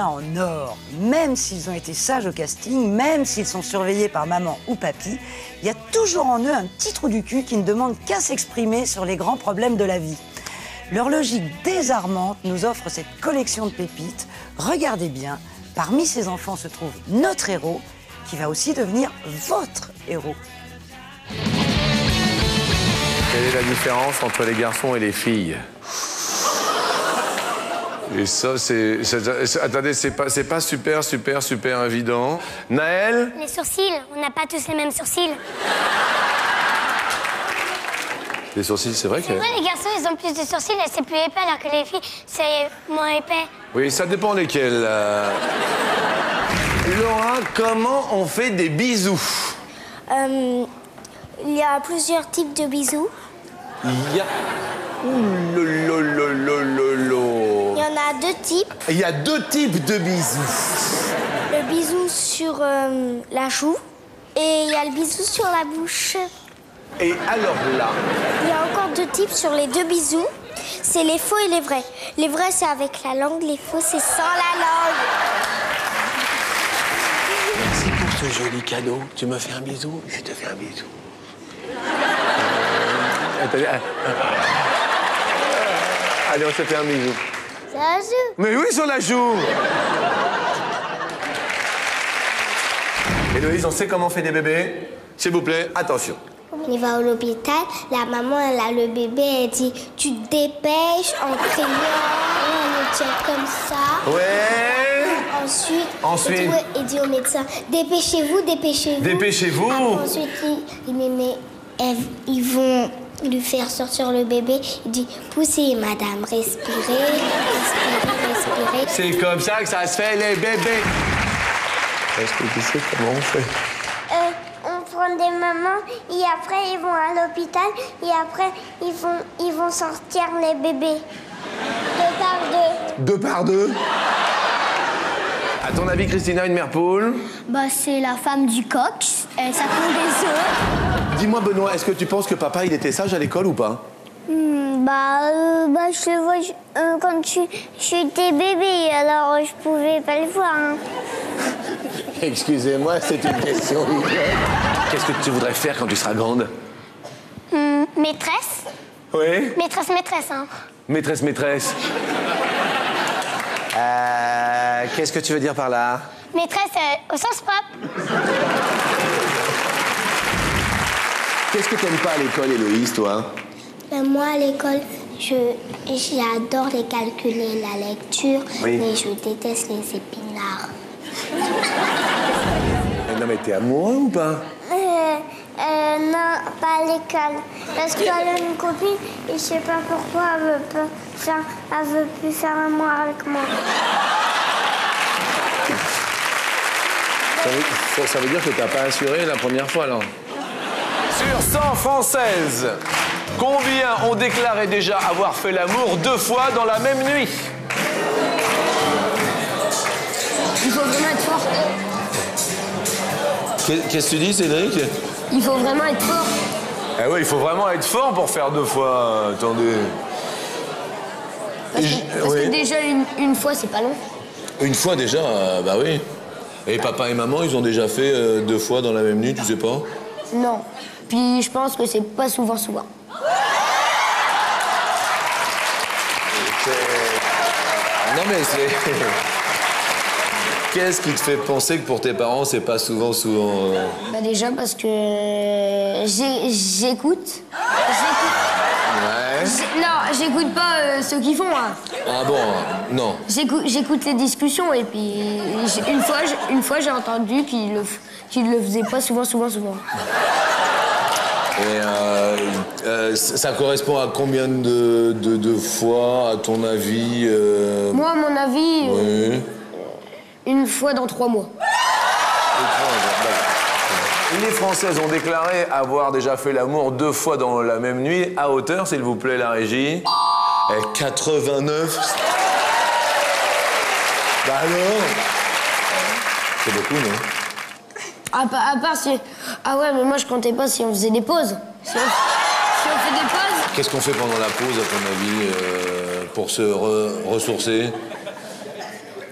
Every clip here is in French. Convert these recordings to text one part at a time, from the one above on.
en or. Même s'ils ont été sages au casting, même s'ils sont surveillés par maman ou papy, il y a toujours en eux un petit trou du cul qui ne demande qu'à s'exprimer sur les grands problèmes de la vie. Leur logique désarmante nous offre cette collection de pépites. Regardez bien, parmi ces enfants se trouve notre héros, qui va aussi devenir votre héros. Quelle est la différence entre les garçons et les filles? Et ça, attendez, c'est pas super évident. Naël? Les sourcils, on n'a pas tous les mêmes sourcils. Les sourcils, c'est vrai que... C'est vrai, les garçons, ils ont plus de sourcils et c'est plus épais, alors que les filles, c'est moins épais. Oui, ça dépend lesquels. Laura, comment on fait des bisous? Il y a plusieurs types de bisous. Il y a... Ouh, Il y en a deux types. Il y a deux types de bisous. Le bisou sur la joue et il y a le bisou sur la bouche. Et alors là... Il y a encore deux types sur les deux bisous. C'est les faux et les vrais. Les vrais, c'est avec la langue. Les faux, c'est sans la langue. Merci pour ce joli cadeau. Tu me fais un bisou? Je te fais un bisou. Allez, on se fait un bisou. C'est la joue. Mais oui, sur la joue. Héloïse, on sait comment on fait des bébés? S'il vous plaît, attention. On va à l'hôpital, la maman, elle a le bébé, elle dit « Tu te dépêches en criant, on le tient comme ça. » Ouais. Ensuite, il dit au médecin « Dépêchez-vous, dépêchez-vous. » Dépêchez-vous. Ensuite, il dit « Mais ils vont lui faire sortir le bébé. » Il dit « Poussez, madame, respirez, respirez. » C'est comme ça que ça se fait, les bébés. Est-ce que tu sais comment on fait? On prend des mamans et après ils vont à l'hôpital et après ils vont sortir les bébés. Deux par deux. Deux par deux? À ton avis, Christina, une mère poule? Bah c'est la femme du coq, ça pond des œufs. Dis-moi, Benoît, est-ce que tu penses que papa, il était sage à l'école ou pas? Je le vois quand j'étais bébé, alors je pouvais pas le voir. Hein. Excusez-moi, c'est une question. Qu'est-ce que tu voudrais faire quand tu seras grande? Maîtresse. Oui? Maîtresse, hein. Maîtresse. Qu'est-ce que tu veux dire par là? Maîtresse au sens propre. Qu'est-ce que t'aimes pas à l'école, Héloïse, toi? Moi, à l'école, j'adore les calculs et la lecture, oui. Mais je déteste les épinards. Non, mais t'es amoureux ou pas? Non, pas à l'école. Parce qu'elle a une copine et je sais pas pourquoi elle veut plus faire amour avec moi. Ça veut dire que t'as pas assuré la première fois, alors? Sur 100 Françaises, combien ont déclaré déjà avoir fait l'amour 2 fois dans la même nuit? Il faut vraiment être fort. Qu'est-ce que tu dis, Cédric? Il faut vraiment être fort. Eh oui, il faut vraiment être fort pour faire 2 fois. Attendez. Parce que déjà, une fois, c'est pas long. Une fois déjà, bah oui. Et papa et maman, ils ont déjà fait 2 fois dans la même nuit, tu sais pas? Non. Puis je pense que c'est pas souvent. Non mais c'est... Qu'est-ce qui te fait penser que pour tes parents, c'est pas souvent Bah déjà parce que j'écoute. Ouais. Non, j'écoute pas ce qu'ils font. Hein. Ah bon? Non. J'écoute les discussions et puis une fois j'ai entendu qu'ils le faisaient pas souvent. Et ça correspond à combien de fois, à ton avis? Moi, à mon avis, Oui. une fois dans 3 mois. Les Françaises ont déclaré avoir déjà fait l'amour 2 fois dans la même nuit. À hauteur, s'il vous plaît, la régie. Et 89. Bah alors? C'est beaucoup, non? À part si... Ah ouais, mais moi, je comptais pas si on faisait des pauses. Si on fait des pauses... Qu'est-ce qu'on fait pendant la pause, à ton avis, pour se ressourcer?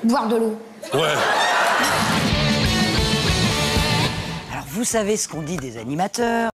Boire de l'eau. Ouais. Alors, vous savez ce qu'on dit des animateurs.